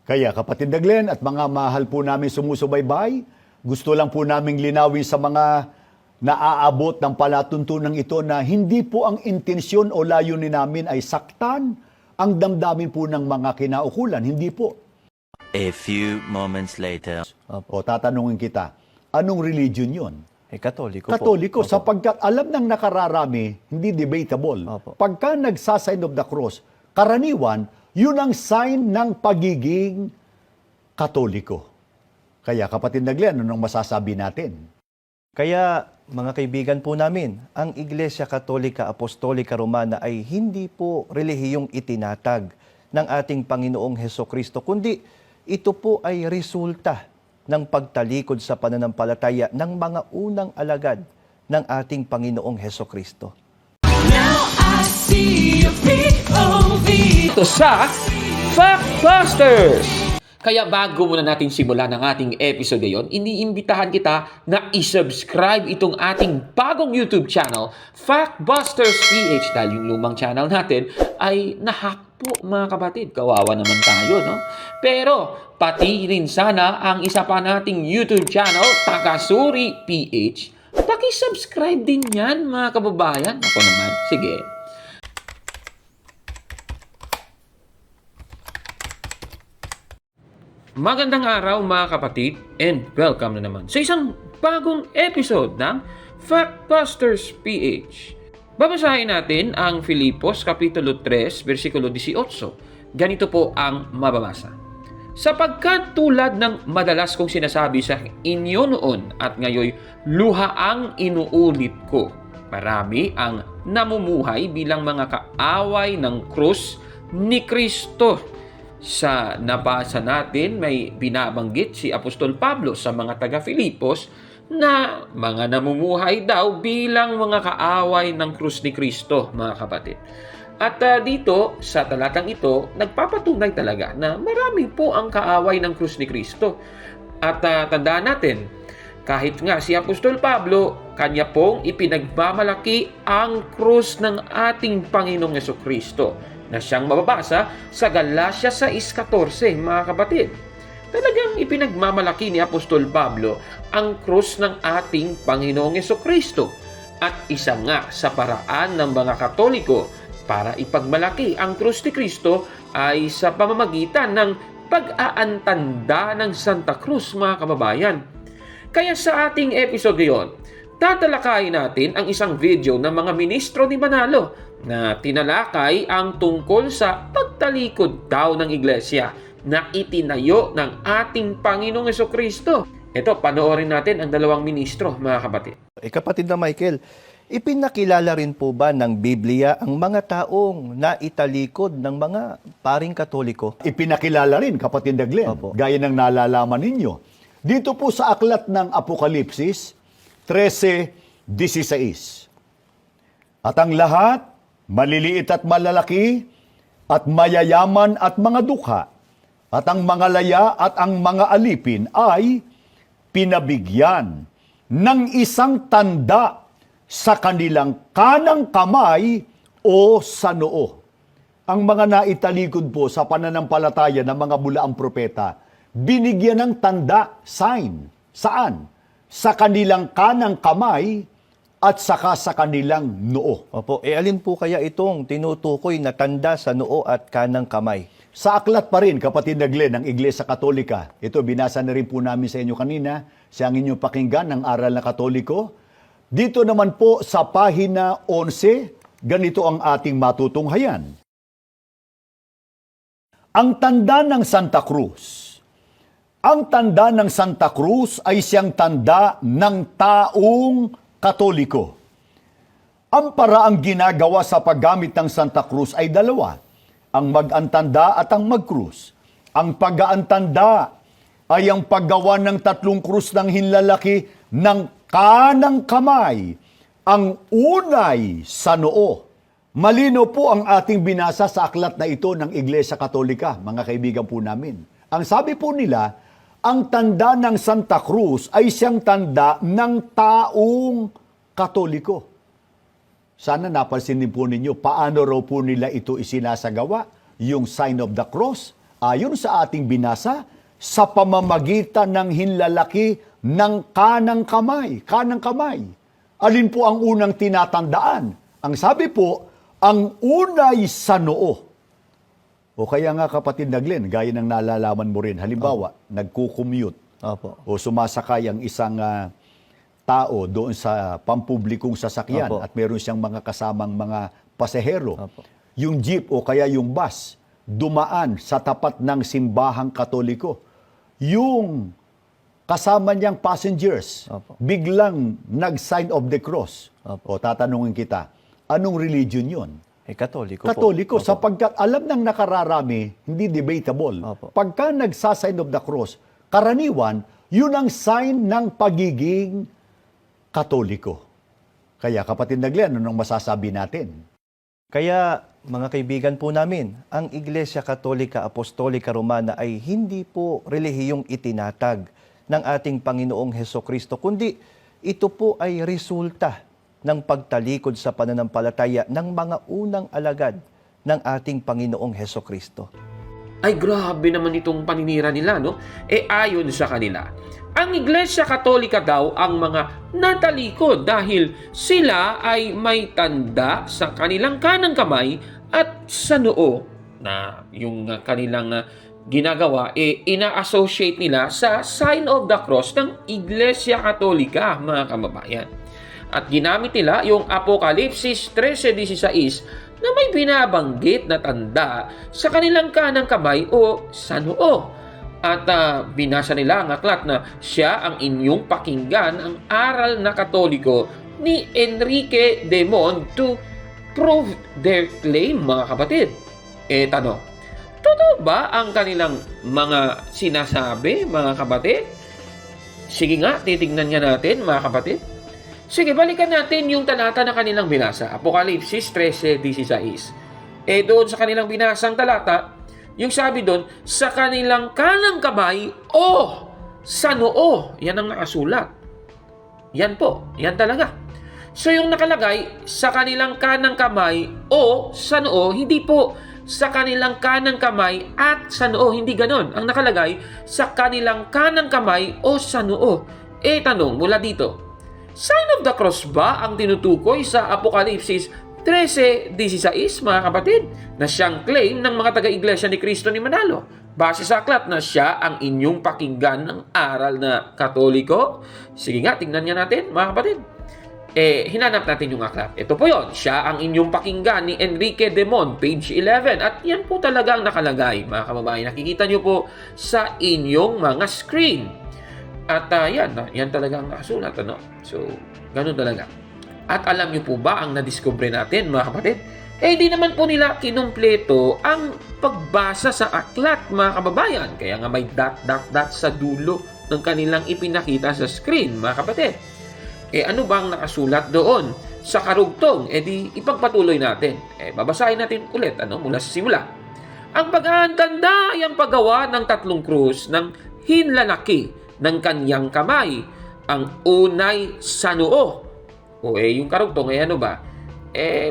Kaya kapatid na Glenn at mga mahal po namin sumusubaybay, gusto lang po naming linawin sa mga naaabot ng palatuntunan ito na hindi po ang intensyon o layunin namin ay saktan ang damdamin po ng mga kinaukulan. Hindi po. A few moments later. O tatanungin kita, anong religion yon? Katoliko po. Katoliko, Opo. sapagkat alam ng nakararami, hindi debatable. Opo. Pagka nagsasign of the cross, karaniwan, yun ang sign ng pagiging Katoliko. Kaya kapatid na Glenn, anong masasabi natin? Kaya mga kaibigan po namin, ang Iglesia Katolika Apostolika Romana ay hindi po relihiyong itinatag ng ating Panginoong Hesukristo, kundi ito po ay resulta ng pagtalikod sa pananampalataya ng mga unang alagad ng ating Panginoong Hesukristo. Ito sa Factbusters! Kaya bago muna natin simulan ang ating episode ngayon, iniimbitahan kita na isubscribe itong ating bagong YouTube channel, Factbusters PH, dahil yung lumang channel natin ay nahack po mga kapatid. Kawawa naman tayo, no? Pero pati rin sana ang isa pa nating YouTube channel, Takasuri PH. Paki-subscribe din yan mga kababayan. Ako naman, sige. Magandang araw mga kapatid and welcome na naman sa isang bagong episode ng Factbusters PH. Babasahin natin ang Filipos Kapitulo 3, versikulo 18. Ganito po ang mababasa. Sapagkat tulad ng madalas kong sinasabi sa inyo noon at ngayon luha ang inuulit ko, marami ang namumuhay bilang mga kaaway ng krus ni Kristo. Sa nabasa natin, may binabanggit si Apostol Pablo sa mga taga-Filipos na mga namumuhay daw bilang mga kaaway ng krus ni Kristo, mga kapatid. At dito, sa talatang ito, nagpapatunay talaga na marami po ang kaaway ng krus ni Kristo. At tandaan natin, kahit nga si Apostol Pablo, kanya pong ipinagmamalaki ang krus ng ating Panginoong Hesukristo na siyang mababasa sa Galatia 6:14, mga kapatid. Talagang ipinagmamalaki ni Apostol Pablo ang krus ng ating Panginoong Hesukristo at isa nga sa paraan ng mga Katoliko para ipagmalaki ang krus ni Kristo ay sa pamamagitan ng pag-aantanda ng Santa Cruz, mga kababayan. Kaya sa ating episode ngayon, tatalakayin natin ang isang video ng mga ministro ni Manalo na tinalakay ang tungkol sa pagtalikod daw ng iglesia na itinayo ng ating Panginoong Hesukristo. Ito, panoorin natin ang dalawang ministro, mga kapatid. Kapatid na Michael, ipinakilala rin po ba ng Biblia ang mga taong naitalikod ng mga paring Katoliko? Ipinakilala rin, kapatid na Glenn, Opo. gaya ng nalalaman ninyo. Dito po sa aklat ng Apokalipsis 13:16. At ang lahat, maliliit at malalaki, at mayayaman at mga dukha, at ang mga laya at ang mga alipin ay pinabigyan ng isang tanda sa kanilang kanang kamay o sa noo. Ang mga naitalikod po sa pananampalataya ng mga bulaang propeta, binigyan ng tanda, sign. Saan? Sa kanilang kanang kamay at saka sa kanilang noo. Opo, alin po kaya itong tinutukoy na tanda sa noo at kanang kamay? Sa aklat pa rin, kapatid na Glenn, ng Iglesia Katolika. Ito, binasa na rin po namin sa inyo kanina, sa inyong pakinggan ng Aral na Katoliko. Dito naman po sa pahina 11, ganito ang ating matutunghayan. Ang tanda ng Santa Cruz. Ang tanda ng Santa Cruz ay siyang tanda ng taong Katoliko. Ang paraang ginagawa sa paggamit ng Santa Cruz ay dalawa, ang mag-antanda at ang mag-krus. Ang pag-aantanda ay ang paggawa ng 3 krus ng hinlalaki ng kanang kamay, ang unay sa noo. Malino po ang ating binasa sa aklat na ito ng Iglesia Katolika, mga kaibigan po namin. Ang sabi po nila, ang tanda ng Santa Cruz ay siyang tanda ng taong Katoliko. Sana napansin din po ninyo paano raw po nila ito isinasagawa, yung sign of the cross ayon sa ating binasa, sa pamamagitan ng hinlalaki ng kanang kamay. Kanang kamay. Alin po ang unang tinatandaan? Ang sabi po, ang unay sa noo. O kaya nga kapatid na Glenn, gaya ng nalalaman mo rin, halimbawa, nagkukommute Opo. o sumasakay ang isang tao doon sa pampublikong sasakyan Opo. at meron siyang mga kasamang mga pasahero. Opo. Yung jeep o kaya yung bus, dumaan sa tapat ng simbahang Katoliko. Yung kasama niyang passengers, Opo. biglang nag-sign of the cross. O Opo. tatanungin kita, anong religion yon? Katoliko po. Katoliko, Opo. sapagkat alam ng nakararami, hindi debatable. Opo. Pagka nagsasign of the cross, karaniwan, yun ang sign ng pagiging Katoliko. Kaya kapatid na Glenn, anong masasabi natin? Kaya mga kaibigan po namin, ang Iglesia Katolika Apostolika Romana ay hindi po relihiyong itinatag ng ating Panginoong Hesukristo, kundi ito po ay resulta ng pagtalikod sa pananampalataya ng mga unang alagad ng ating Panginoong Hesukristo. Ay grabe naman itong paninira nila, no? Ayon sa kanila, ang Iglesia Katolika daw ang mga natalikod dahil sila ay may tanda sa kanilang kanang kamay at sa noo na yung kanilang ginagawa, ina-associate nila sa sign of the cross ng Iglesia Katolika, mga kababayan. At ginamit nila yung Apokalipsis 13:16 na may binabanggit na tanda sa kanilang kanang kamay o sa noo. At binasa nila ang aklat na siya ang inyong pakinggan, ang aral na Katoliko ni Enrique de Mon to prove their claim, mga kapatid. Tanong, totoo ba ang kanilang mga sinasabi, mga kapatid? Sige nga, titignan nga natin, mga kapatid. Sige, balikan natin yung talata na kanilang binasa. Apokalipsis 13:16. Doon sa kanilang binasang talata, yung sabi doon, sa kanilang kanang kamay o sa noo. Yan ang nakasulat. Yan po. Yan talaga. So yung nakalagay, sa kanilang kanang kamay o sa noo, hindi po sa kanilang kanang kamay at sa noo. Hindi ganon. Ang nakalagay, sa kanilang kanang kamay o sa noo. Tanong mula dito, sign of the cross ba ang tinutukoy sa Apokalipsis 13:16, mga kapatid, na siyang claim ng mga taga-iglesia ni Cristo ni Manalo? Base sa aklat na siya ang inyong pakinggan ng aral na Katoliko? Sige nga, tingnan nga natin, mga kapatid. Hinanap natin yung aklat. Ito po yon, siya ang inyong pakinggan ni Enrique de Mon, page 11. At yan po talagang nakalagay, mga kababayan. Nakikita nyo po sa inyong mga screen. At yan talagang nakasulat, ano? So, ganun talaga. At alam nyo po ba ang nadiskubre natin, mga kapatid? Di naman po nila kinumpleto ang pagbasa sa aklat, mga kababayan. Kaya nga may dot sa dulo ng kanilang ipinakita sa screen, mga kapatid. Ano bang nakasulat doon sa karugtong? Di ipagpatuloy natin. Babasahin natin ulit, mula sa simula. Ang paghahantanda ay ang paggawa ng tatlong krus ng hinlalaki ng kanyang kamay. Ang unay sa noo. Yung karugtong, ano ba?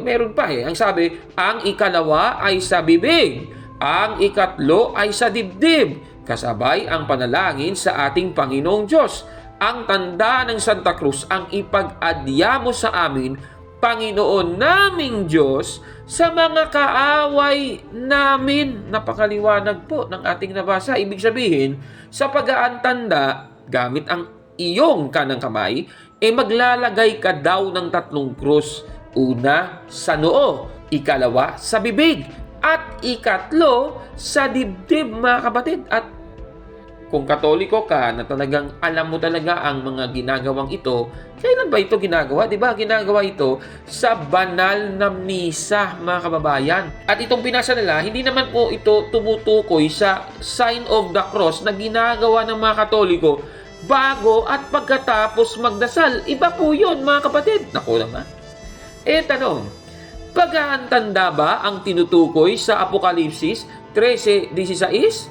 Meron pa Ang sabi, ang ikalawa ay sa bibig. Ang ikatlo ay sa dibdib. Kasabay ang panalangin sa ating Panginoong Diyos. Ang tanda ng Santa Cruz ang ipag-adya mo sa amin, Panginoon naming Diyos, sa mga kaaway namin. Napakaliwanag po ng ating nabasa. Ibig sabihin, sa pag-aantanda, gamit ang iyong kanang kamay, maglalagay ka daw ng tatlong krus. Una, sa noo. Ikalawa, sa bibig. At ikatlo, sa dibdib, mga kapatid. At kung Katoliko ka na talagang alam mo talaga ang mga ginagawang ito, kailan ba ito ginagawa? Diba? Ginagawa ito sa banal na misa, mga kababayan. At itong binasa nila, hindi naman po ito tumutukoy sa sign of the cross na ginagawa ng mga Katoliko bago at pagkatapos magdasal. Iba po yun, mga kapatid. Naku naman. Tanong, pag-aantanda ba ang tinutukoy sa Apokalipsis 13:16?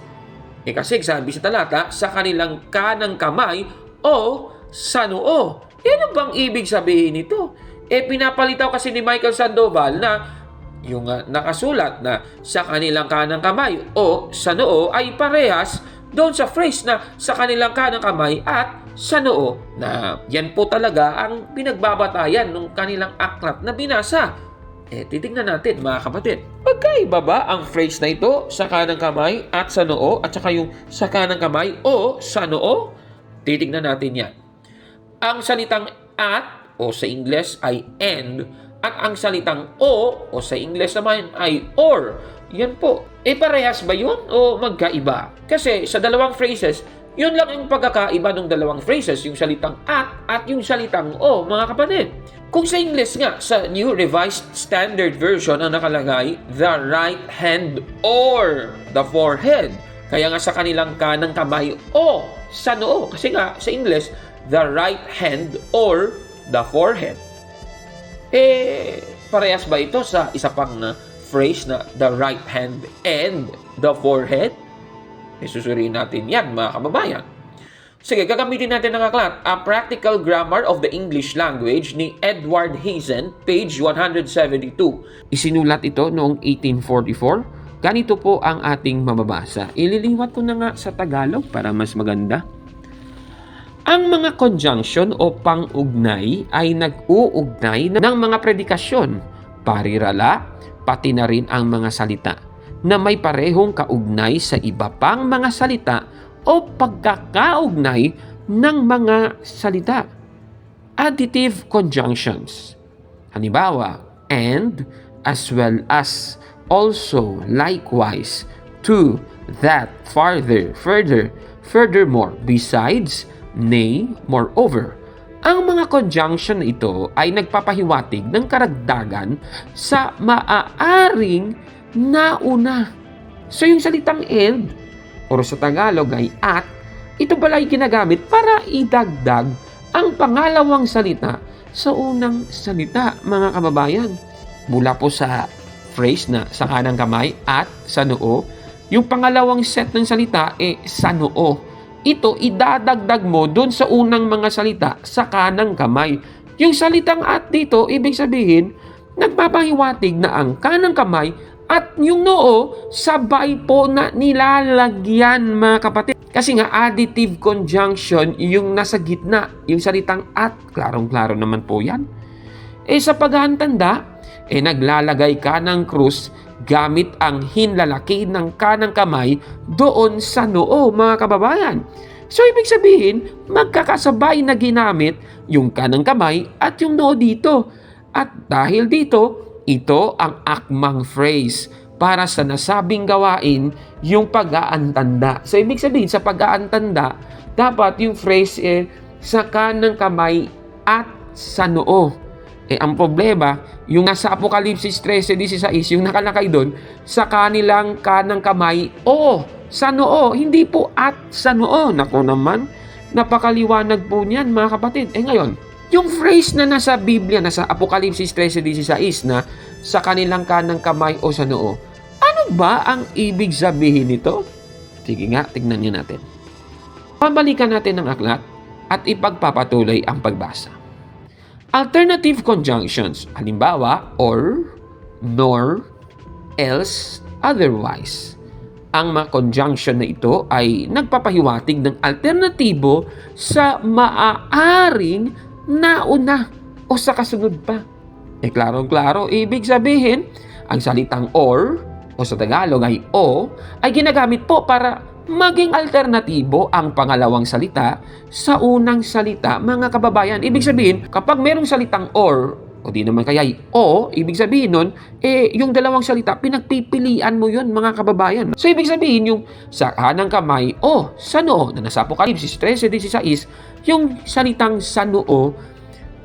Kasi sabi sa talata, sa kanilang kanang kamay o sa noo. Ano bang ibig sabihin nito? Pinapalitaw kasi ni Michael Sandoval na yung nakasulat na sa kanilang kanang kamay o sa noo ay parehas doon sa phrase na sa kanilang kanang kamay at sa noo, na yan po talaga ang pinagbabatayan ng kanilang aklat na binasa. Titingnan natin mga kapatid. Magkaiba ba ang phrase na ito sa kanang kamay at sa noo at saka yung sa kanang kamay o sa noo? Titingnan natin yan. Ang salitang at o sa Ingles ay and at ang salitang o sa Ingles naman ay or. Yan po. Parehas ba yun o magkaiba? Kasi sa dalawang phrases, yun lang ang pagkakaiba ng dalawang phrases, yung salitang at yung salitang o, mga kapatid. Kung sa English nga, sa New Revised Standard Version ang nakalagay, the right hand or the forehead. Kaya nga sa kanilang kanang kamay o sa noo. Kasi nga sa English, the right hand or the forehead. Parehas ba ito sa isa pang phrase na the right hand and the forehead? Susuriin natin yan, mga kababayan. Sige, gagamitin natin ng aklat, A Practical Grammar of the English Language ni Edward Hazen, page 172. Isinulat ito noong 1844. Ganito po ang ating mababasa. Ililiwat ko na nga sa Tagalog para mas maganda. Ang mga conjunction o pang-ugnay ay nag-uugnay ng mga predikasyon, parirala, pati na rin ang mga salita na may parehong kaugnay sa iba pang mga salita o pagkakaugnay ng mga salita. Additive conjunctions. Halimbawa, and, as well as, also, likewise, to, that, farther, further, furthermore, besides, nay, moreover. Ang mga conjunction na ito ay nagpapahiwatig ng karagdagan sa maaaring nauna. So yung salitang and, o sa Tagalog ay at, ito pala ay ginagamit para idagdag ang pangalawang salita sa unang salita, mga kababayan. Mula po sa phrase na sa kanang kamay at sa noo, yung pangalawang set ng salita sa noo. Ito idadagdag mo doon sa unang mga salita sa kanang kamay. Yung salitang at dito, ibig sabihin, nagpapahiwatig na ang kanang kamay at yung noo, sabay po na nilalagyan, mga kapatid. Kasi nga, additive conjunction, yung nasa gitna, yung salitang at, klarong-klaro naman po yan. Sa paghahantanda, naglalagay ka ng krus gamit ang hinlalaki ng kanang kamay doon sa noo, mga kababayan. So, ibig sabihin, magkakasabay na ginamit yung kanang kamay at yung noo dito. At dahil dito, ito ang akmang phrase para sa nasabing gawain, yung pag-aantanda. So, ibig sabihin, sa pag-aantanda, dapat yung phrase sa kanang kamay at sa noo. Ang problema, yung nasa Apokalipsis 13:16, yung nakalakay doon, sa kanilang kanang kamay o sa noo, hindi po at sa noo. Naku naman, napakaliwanag po niyan, mga kapatid. Ngayon, yung phrase na nasa Biblia, nasa Apokalipsis 13:16 na sa kanilang kanang kamay o sa noo, ano ba ang ibig sabihin nito? Sige nga, tignan niyo natin. Pabalikan natin ang aklat at ipagpapatuloy ang pagbasa. Alternative conjunctions, halimbawa, or, nor, else, otherwise. Ang mga conjunction na ito ay nagpapahiwatig ng alternatibo sa maaaring nauna o sa kasunod pa. Klarong-klaro, ibig sabihin, ang salitang or, o sa Tagalog ay o, ay ginagamit po para maging alternatibo ang pangalawang salita sa unang salita, mga kababayan. Ibig sabihin, kapag merong salitang or, o di naman kaya o, ibig sabihin nun, yung dalawang salita, pinagpipilian mo yun, mga kababayan. So, ibig sabihin, yung sa kanang kamay o sa noo, na nasa Apokalipsis 13:16, yung salitang sa noo,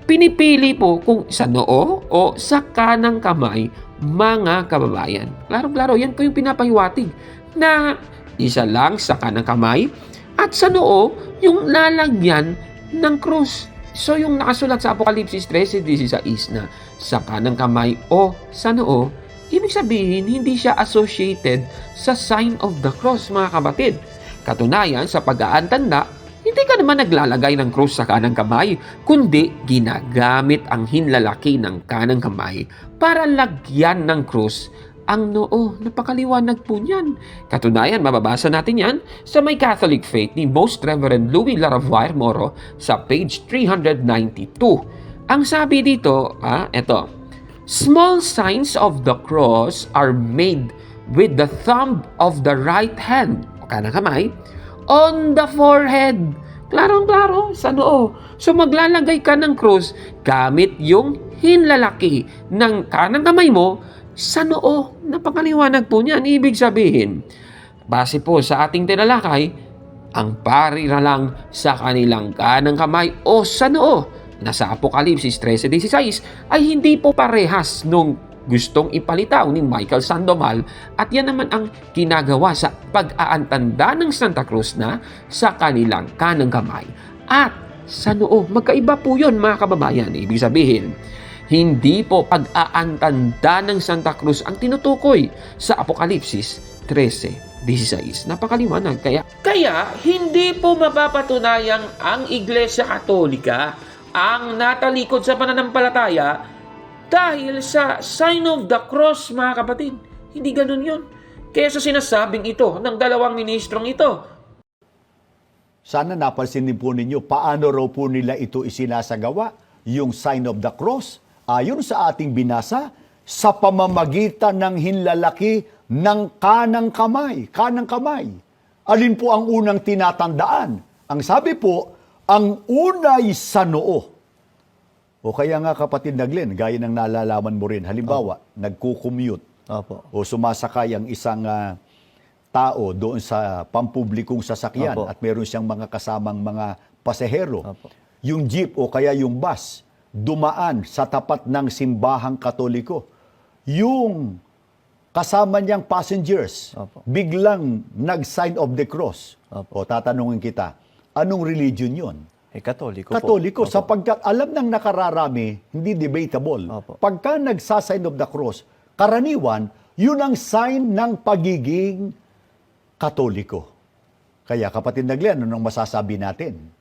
pinipili po kung sa noo o sa kanang kamay, mga kababayan. Klaro-klaro, yan po yung pinapahiwatig na isa lang sa kanang kamay at sa noo yung lalagyan ng krus. So yung nakasulat sa Apokalipsis 13:16 na sa kanang kamay o sa noo, ibig sabihin hindi siya associated sa sign of the cross, mga kapatid. Katunayan, sa pag-aantanda, hindi ka naman naglalagay ng krus sa kanang kamay, kundi ginagamit ang hinlalaki ng kanang kamay para lagyan ng krus ang noo. Napakaliwanag po niyan. Katunayan, mababasa natin yan sa May Catholic Faith ni Most Reverend Louis Laravuair Moro sa page 392. Ang sabi dito, eto, small signs of the cross are made with the thumb of the right hand, o kanang kamay, on the forehead. Klarong-klaro, sa noo. So maglalagay ka ng krus gamit yung hinlalaki ng kanang kamay mo sa noo. Napakaliwanag po niyan. Ibig sabihin, base po sa ating tinalakay, ang pari na lang sa kanilang kanang kamay o sa noo na sa Apokalipsis 13:16 ay hindi po parehas nung gustong ipalitaw ni Michael Sandoval, at yan naman ang ginagawa sa pag-aantanda ng Santa Cruz na sa kanilang kanang kamay at sa noo. Magkaiba po yun, mga kababayan. Ibig sabihin, hindi po pag-aantanda ng Santa Cruz ang tinutukoy sa Apokalipsis 13:16. Napakaliwanag. Kaya hindi po mapapatunayang ang Iglesia Katolika ang natalikod sa pananampalataya dahil sa sign of the cross, mga kapatid. Hindi ganun yun. Kaya sa sinasabing ito ng dalawang ministrong ito, Sana napansin din po ninyo paano raw po nila ito isinasagawa, yung sign of the cross. Ayon sa ating binasa, sa pamamagitan ng hinlalaki ng kanang kamay. Kanang kamay. Alin po ang unang tinatandaan? Ang sabi po, ang unay sa noo. O kaya nga kapatid na Glenn, gaya ng nalalaman mo rin, halimbawa, nagkukommute o sumasakay ang isang tao doon sa pampublikong sasakyan at meron siyang mga kasamang mga pasahero. Yung jeep o kaya yung bus, dumaan sa tapat ng simbahang Katoliko. Yung kasama niyang passengers, biglang nag-sign of the cross. O tatanungin kita, anong religion yun? Katoliko po. Katoliko, sapagkat alam ng nakararami, hindi debatable. Pagka nagsa-sign of the cross, karaniwan, yun ang sign ng pagiging Katoliko. Kaya kapatid na Glenn, anong masasabi natin?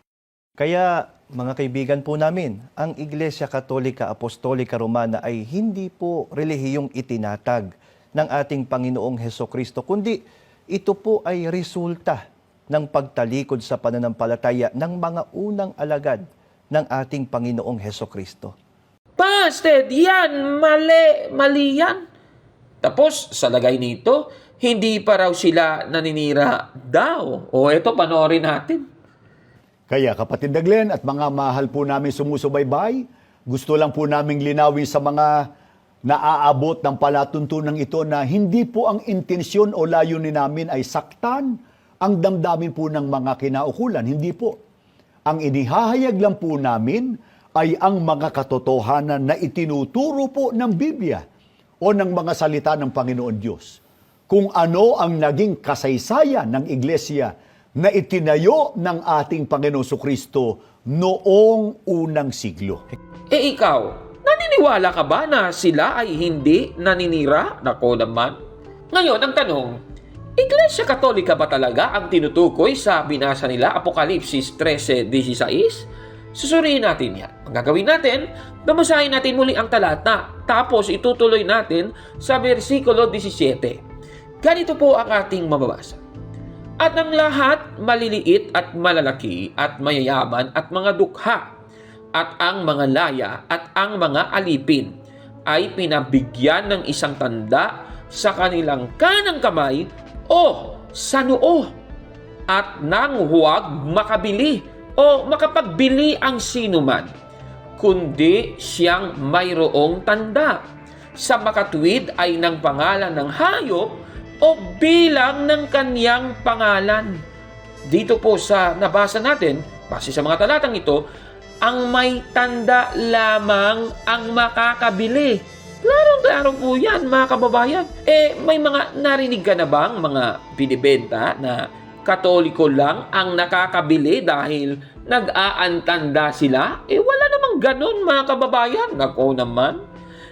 Kaya mga kaibigan po namin, ang Iglesia Katolika Apostolika Romana ay hindi po relihiyong itinatag ng ating Panginoong Hesukristo, kundi ito po ay resulta ng pagtalikod sa pananampalataya ng mga unang alagad ng ating Panginoong Hesukristo. Busted! Yan! Mali yan! Tapos, sa lagay nito, hindi pa raw sila naninira daw. O eto, panoorin natin. Kaya kapatid na Glenn at mga mahal po namin sumusubaybay, gusto lang po naming linawin sa mga naaabot ng palatuntunan ito na hindi po ang intensyon o layunin namin ay saktan ang damdamin po ng mga kinaukulan. Hindi po. Ang inihahayag lang po namin ay ang mga katotohanan na itinuturo po ng Biblia o ng mga salita ng Panginoon Diyos. Kung ano ang naging kasaysayan ng Iglesia na itinayo ng ating Panginoon Jesucristo noong unang siglo. Ikaw, naniniwala ka ba na sila ay hindi naninira? Nako naman. Ngayon, ang tanong, Iglesia Katolika ba talaga ang tinutukoy sa binasa nila Apokalipsis 13:16? Susuriin natin yan. Ang gagawin natin, babasahin natin muli ang talata, tapos itutuloy natin sa versikulo 17. Ganito po ang ating mababasa. At ang lahat maliliit at malalaki at mayayaman at mga dukha at ang mga laya at ang mga alipin ay pinabigyan ng isang tanda sa kanilang kanang kamay o sa noo, at nang huwag makabili o makapagbili ang sinuman, kundi siyang mayroong tanda sa makatuwid ay ng pangalan ng hayop o bilang ng kanyang pangalan. Dito po sa nabasa natin, base sa mga talatang ito, ang may tanda lamang ang makakabili. Klarong-klaro po yan, mga kababayan. May mga narinig ka na bang mga binibenta na Katoliko lang ang nakakabili dahil nag-aantanda sila? Wala namang ganon, mga kababayan. Nako naman.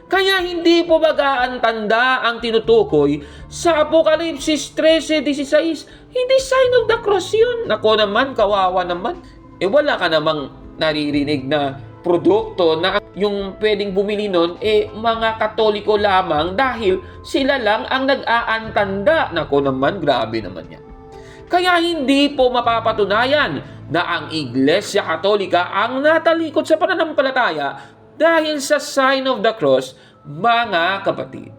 Kaya hindi po bagaan tanda ang tinutukoy sa Apokalipsis 13:16. Hindi sign of the cross yun. Nako naman, kawawa naman. Wala ka namang naririnig na produkto na yung pwedeng bumili nun, mga Katoliko lamang dahil sila lang ang nag-aantanda. Nako naman, grabe naman yan. Kaya hindi po mapapatunayan na ang Iglesia Katolika ang natalikod sa pananampalataya dahil sa sign of the cross, mga kapatid.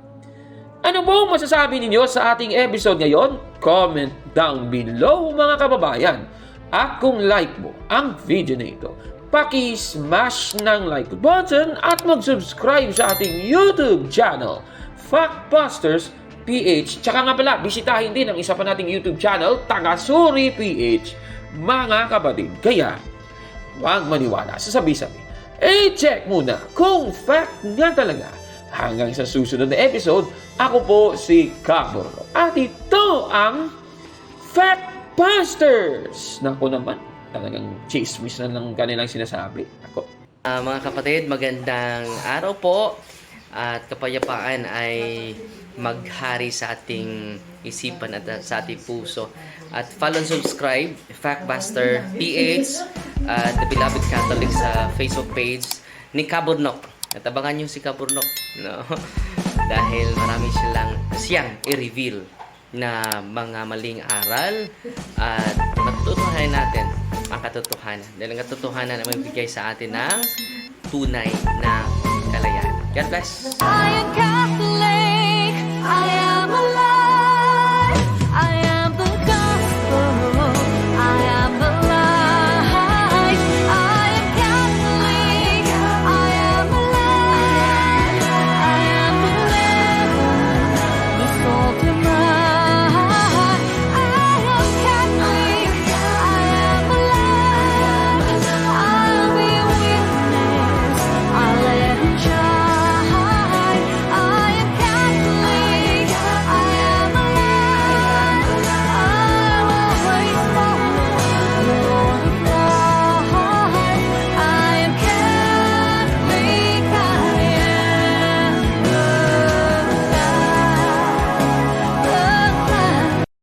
Ano po masasabi ninyo sa ating episode ngayon? Comment down below, mga kababayan. At kung like mo ang video na ito, paki-smash ng like button at mag-subscribe sa ating YouTube channel, Factbusters PH. Tsaka nga pala, bisitahin din ang isa pa nating YouTube channel, Tagasuri PH, mga kapatid. Kaya, huwag maniwala sa sabi-sabi. check muna kung fact nga talaga. Hanggang sa susunod na episode, ako po si Caborno. At ito ang Factbusters. Naku naman, talagang chismis na ng kanilang sinasabi. Ako. Mga kapatid, magandang araw po at kapayapaan ay maghari sa ating isipan at sa ating puso. At follow and subscribe, Factbuster PH at The Beloved Catholic sa Facebook page ni Caburnok. At abangan nyo si Caburnok, no? Dahil marami siyang i-reveal na mga maling aral at matutuhanan natin ang katotohanan. Dahil ang katotohanan ay magbigay sa atin ng tunay na kalayaan. God bless!